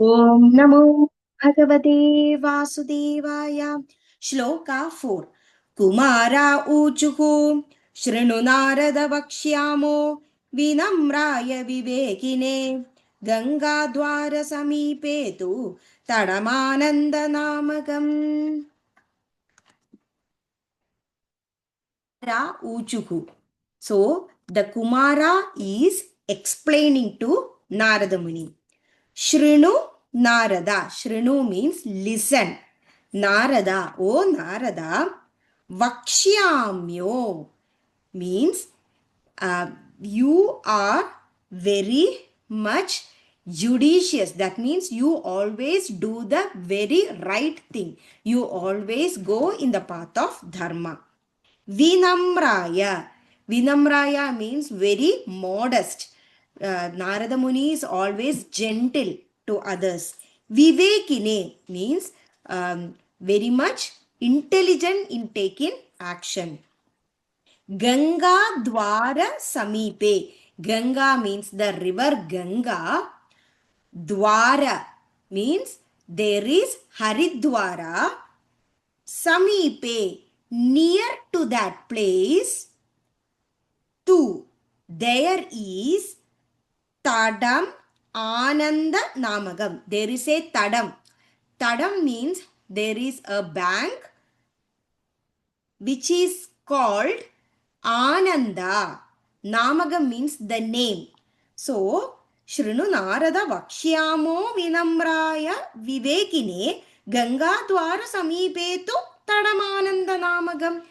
ॐ नमो भगवते वासुदेवाय श्लोका 4 कुमारा ऊचुः शृणु नारद वक्ष्यामो विनम्राय विवेकिने गङ्गाद्वारसमीपे तु तडमानन्दनामकम् ऊचुः. So the Kumara is explaining to Narada Muni. Shrinu Narada. Shrinu means listen. Narada, oh Narada, Vakshyamyo means you are very much judicious. That means you always do the very right thing. You always go in the path of dharma. Vinamraya. Vinamraya means very modest. Narada Muni is always gentle to others. Vivekine means very much intelligent in taking action. Ganga Dwara Samipe. Ganga means the river Ganga. Dwara means there is Haridwara. Samipe, near to that place. Tu, there is Tadam Ananda Namagam. There is a Tadam. Tadam means there is a bank which is called Ananda. Namagam means the name. So, Shrinu Narada Vakshyamo Vinamraya Vivekine Ganga Dwara Samipetu Tadamananda Namagam.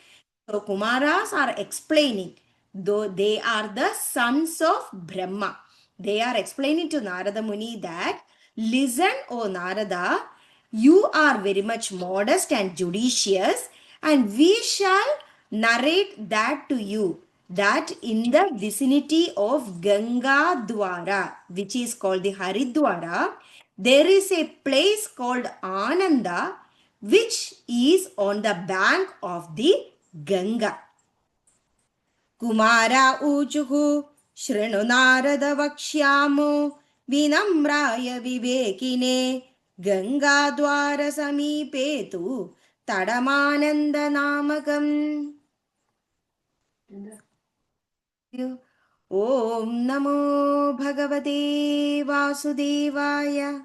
So, Kumaras are explaining, though they are the sons of Brahma. They are explaining to Narada Muni that, listen, O Narada, you are very much modest and judicious, and we shall narrate that to you, that in the vicinity of Ganga Dwara, which is called the Haridwara, there is a place called Ananda, which is on the bank of the Ganga. Kumara Ujuhu Shrinu Narada Vakshyamo Vinamraya Vivekine Ganga Dwara Samipetu Tadamananda Namakam. Om Namo Bhagavate Vasudevaya.